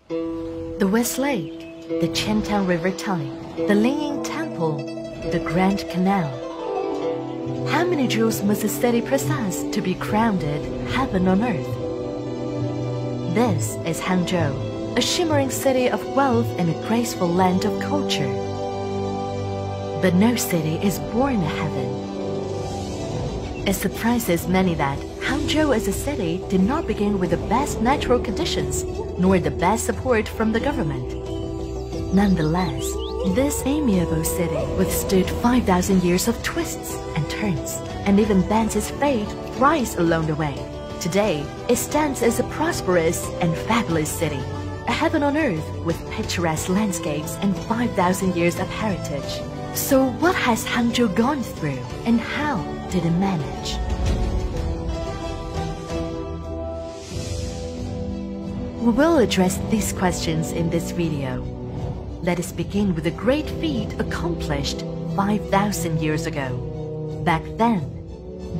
The West Lake, the Qiantang River Type, the Lingying Temple, the Grand Canal. How many jewels must a city possess to be crowned heaven on earth? This is Hangzhou, a shimmering city of wealth and a graceful land of culture. But no city is born a heaven. It surprises many that Hangzhou as a city did not begin with the best natural conditions, nor the best support from the government. Nonetheless, this amiable city withstood 5,000 years of twists and turns, and even bends its fate thrice along the way. Today, it stands as a prosperous and fabulous city, a heaven on earth with picturesque landscapes and 5,000 years of heritage. So what has Hangzhou gone through, and how did it manage? We will address these questions in this video. Let us begin with a great feat accomplished 5,000 years ago. Back then,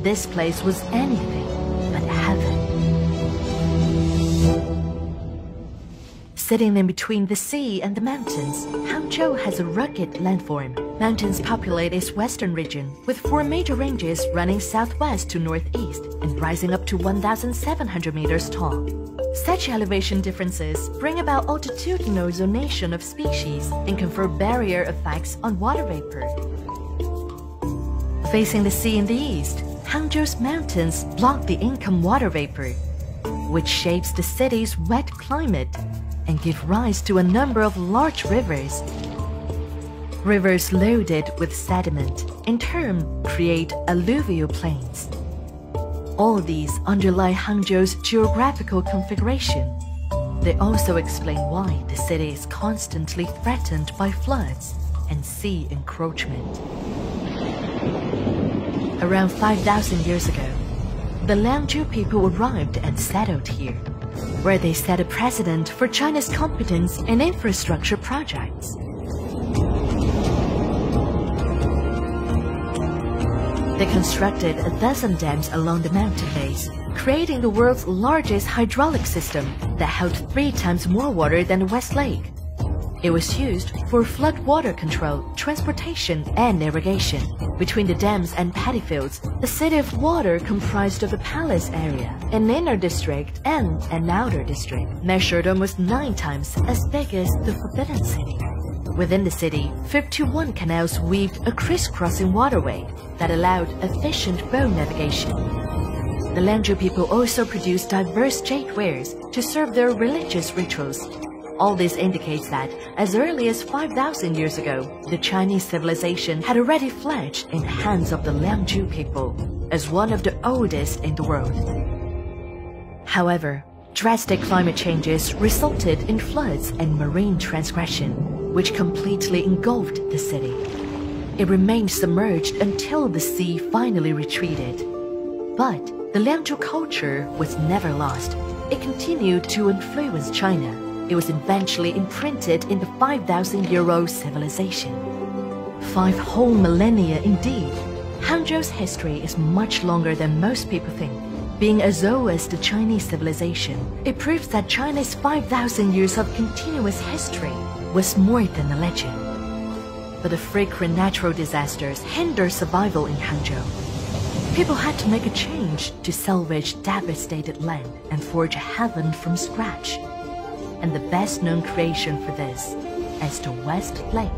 this place was anything but heaven. Sitting in between the sea and the mountains, Hangzhou has a rugged landform. Mountains populate its western region, with 4 major ranges running southwest to northeast and rising up to 1,700 meters tall. Such elevation differences bring about altitudinal zonation of species and confer barrier effects on water vapor. Facing the sea in the east, Hangzhou's mountains block the income water vapor, which shapes the city's wet climate and give rise to a number of large rivers. Rivers loaded with sediment, in turn, create alluvial plains. All these underlie Hangzhou's geographical configuration. They also explain why the city is constantly threatened by floods and sea encroachment. Around 5,000 years ago, the Liangzhu people arrived and settled here, where they set a precedent for China's competence in infrastructure projects. They constructed a dozen dams along the mountain base, creating the world's largest hydraulic system that held 3 times more water than the West Lake. It was used for flood water control, transportation, and irrigation. Between the dams and paddy fields, the city of water comprised of a palace area, an inner district, and an outer district, measured almost 9 times as big as the Forbidden City. Within the city, 51 canals weaved a crisscrossing waterway that allowed efficient boat navigation. The Liangzhu people also produced diverse jade wares to serve their religious rituals. All this indicates that, as early as 5,000 years ago, the Chinese civilization had already fledged in the hands of the Liangzhu people, as one of the oldest in the world. However, drastic climate changes resulted in floods and marine transgression, which completely engulfed the city. It remained submerged until the sea finally retreated. But the Liangzhu culture was never lost. It continued to influence China. It was eventually imprinted in the 5,000-year-old civilization. 5 whole millennia indeed. Hangzhou's history is much longer than most people think. Being as old as the Chinese civilization, it proves that China's 5,000 years of continuous history was more than a legend. But the frequent natural disasters hindered survival in Hangzhou. People had to make a change to salvage devastated land and forge a heaven from scratch. And the best-known creation for this is the West Lake.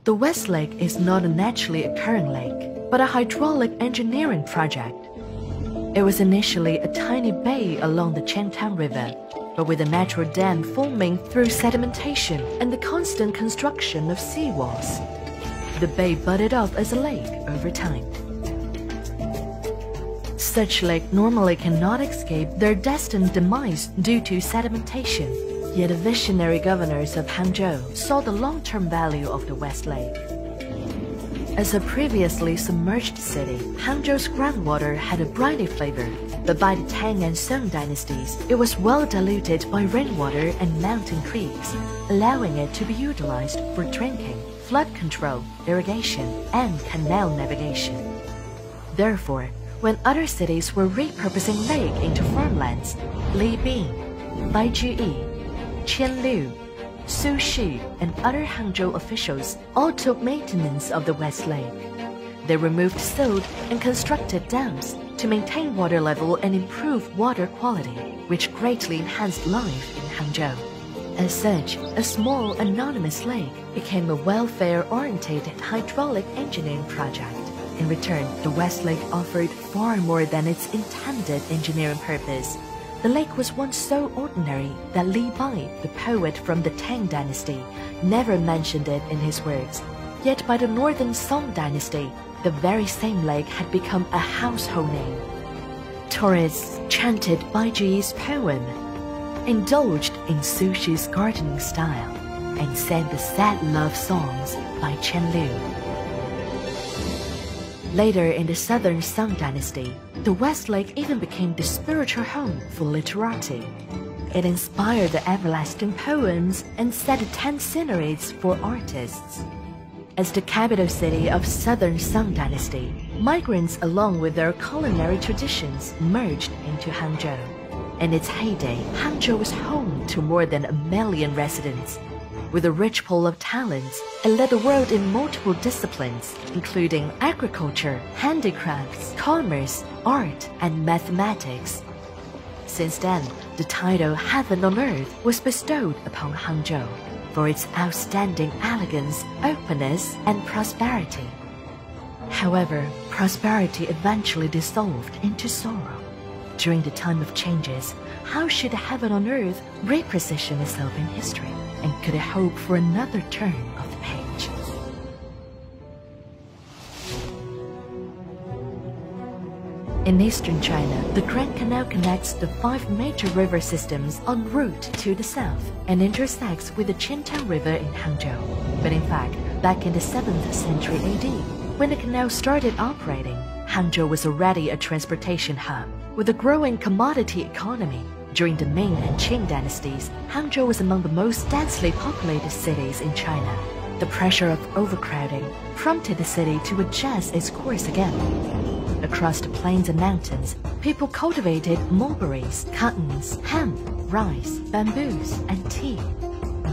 The West Lake is not a naturally occurring lake, but a hydraulic engineering project. It was initially a tiny bay along the Qiantang River, but with a natural dam forming through sedimentation and the constant construction of seawalls, the bay budded off as a lake over time. Such lakes normally cannot escape their destined demise due to sedimentation, yet the visionary governors of Hangzhou saw the long-term value of the West Lake. As a previously submerged city, Hangzhou's groundwater had a briny flavor, but by the Tang and Song dynasties, it was well diluted by rainwater and mountain creeks, allowing it to be utilized for drinking, flood control, irrigation, and canal navigation. Therefore, when other cities were repurposing lake into farmlands, Li Bin, Baijuyi, Qianliu, Su Xu, and other Hangzhou officials all took maintenance of the West Lake. They removed silt and constructed dams to maintain water level and improve water quality, which greatly enhanced life in Hangzhou. As such, a small anonymous lake became a welfare-oriented hydraulic engineering project. In return, the West Lake offered far more than its intended engineering purpose. The lake was once so ordinary that Li Bai, the poet from the Tang dynasty, never mentioned it in his works. Yet by the Northern Song dynasty, the very same lake had become a household name. Tourists chanted Baijuyi's poem, indulged in Su Xu's gardening style, and sang the sad love songs by Qianliu. Later in the Southern Song dynasty, the West Lake even became the spiritual home for literati. It inspired the everlasting poems and set the 10 sceneries for artists. As the capital city of Southern Song dynasty, migrants along with their culinary traditions merged into Hangzhou. In its heyday, Hangzhou was home to more than 1 million residents. With a rich pool of talents, it led the world in multiple disciplines, including agriculture, handicrafts, commerce, art, and mathematics. Since then, the title Heaven on Earth was bestowed upon Hangzhou for its outstanding elegance, openness, and prosperity. However, prosperity eventually dissolved into sorrow. During the time of changes, how should Heaven on Earth reposition itself in history? And could it hope for another turn of the page? In eastern China, the Grand Canal connects the 5 major river systems en route to the south and intersects with the Qintang River in Hangzhou. But in fact, back in the 7th century AD, when the canal started operating, Hangzhou was already a transportation hub. With a growing commodity economy, during the Ming and Qing dynasties, Hangzhou was among the most densely populated cities in China. The pressure of overcrowding prompted the city to adjust its course again. Across the plains and mountains, people cultivated mulberries, cottons, hemp, rice, bamboos, and tea.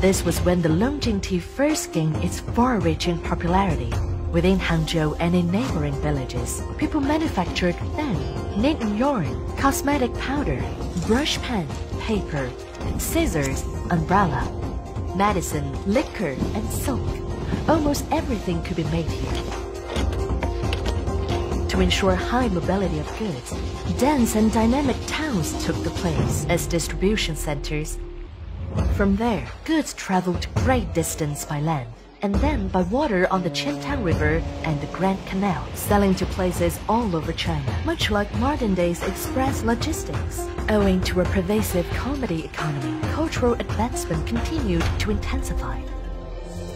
This was when the Longjing tea first gained its far-reaching popularity. Within Hangzhou and in neighboring villages, people manufactured fen, knitting yarn, cosmetic powder, brush pen, paper, scissors, umbrella, medicine, liquor, and silk. Almost everything could be made here. To ensure high mobility of goods, dense and dynamic towns took the place as distribution centers. From there, goods traveled great distance by land, and then by water on the Qintang River and the Grand Canal, selling to places all over China, much like modern-day's express logistics. Owing to a pervasive commodity economy, cultural advancement continued to intensify.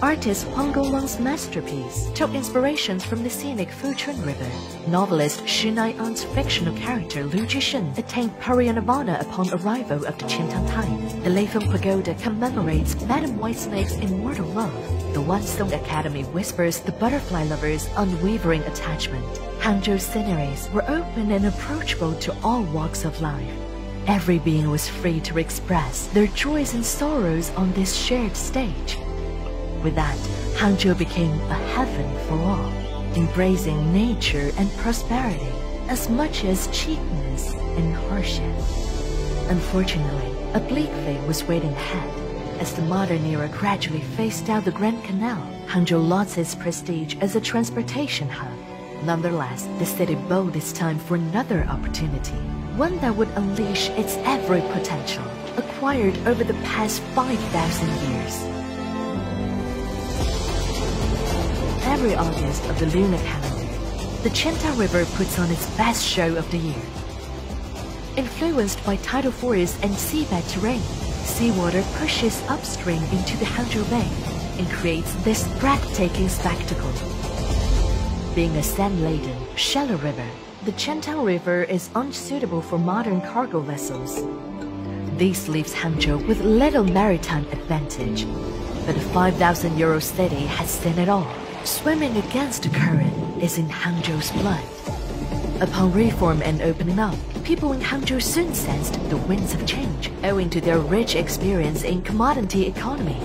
Artist Huang Gongwang's masterpiece took inspirations from the scenic Fuchun River. Novelist Xu Nai'an's fictional character Lu Jishen attained parinirvana upon arrival of the Qintang tide. The Leifeng Pagoda commemorates Madame Whitesnake's immortal love. The One Stone Academy whispers the butterfly lover's unwavering attachment. Hangzhou's sceneries were open and approachable to all walks of life. Every being was free to express their joys and sorrows on this shared stage. With that, Hangzhou became a heaven for all, embracing nature and prosperity as much as cheapness and hardship. Unfortunately, a bleak fate was waiting ahead. As the modern era gradually phased out the Grand Canal, Hangzhou lost its prestige as a transportation hub. Nonetheless, the city bowed its time for another opportunity, one that would unleash its every potential, acquired over the past 5,000 years. Every August of the lunar calendar, the Qintang River puts on its best show of the year. Influenced by tidal force and seabed terrain, seawater pushes upstream into the Hangzhou Bay and creates this breathtaking spectacle. Being a sand-laden, shallow river, the Qintang River is unsuitable for modern cargo vessels. This leaves Hangzhou with little maritime advantage. But the 5,000 euro city has seen it all. Swimming against the current is in Hangzhou's blood. Upon reform and opening up, people in Hangzhou soon sensed the winds of change owing to their rich experience in commodity economy.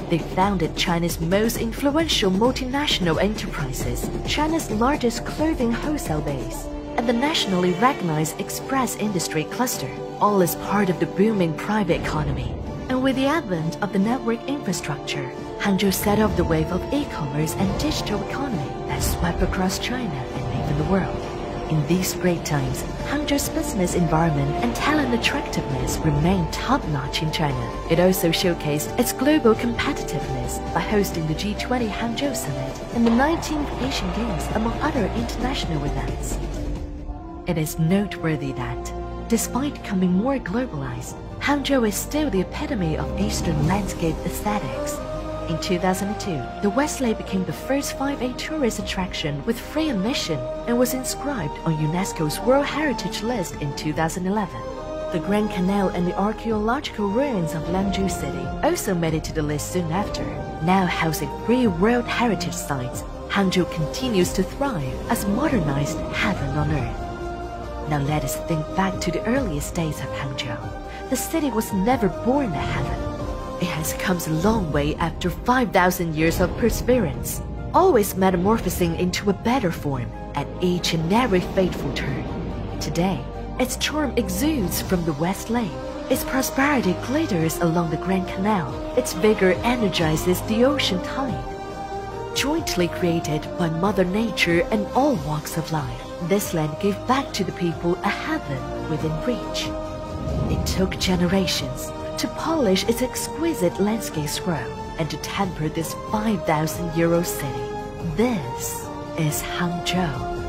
They founded China's most influential multinational enterprises, China's largest clothing wholesale base, and the nationally recognized express industry cluster, all as part of the booming private economy. And with the advent of the network infrastructure, Hangzhou set off the wave of e-commerce and digital economy that swept across China and even the world. In these great times, Hangzhou's business environment and talent attractiveness remained top-notch in China. It also showcased its global competitiveness by hosting the G20 Hangzhou Summit and the 19th Asian Games, among other international events. It is noteworthy that, despite becoming more globalized, Hangzhou is still the epitome of Eastern landscape aesthetics. In 2002, the West Lake became the first 5A tourist attraction with free admission and was inscribed on UNESCO's World Heritage List in 2011. The Grand Canal and the archaeological ruins of Langzhou City also made it to the list soon after. Now housing 3 World Heritage Sites, Hangzhou continues to thrive as modernized heaven on earth. Now let us think back to the earliest days of Hangzhou. The city was never born a heaven. It has come a long way after 5,000 years of perseverance, always metamorphosing into a better form at each and every fateful turn. Today, its charm exudes from the West Lake. Its prosperity glitters along the Grand Canal. Its vigor energizes the ocean tide. Jointly created by Mother Nature and all walks of life, this land gave back to the people a heaven within reach. It took generations to polish its exquisite landscape scroll and to temper this 5,000-year-old city. This is Hangzhou.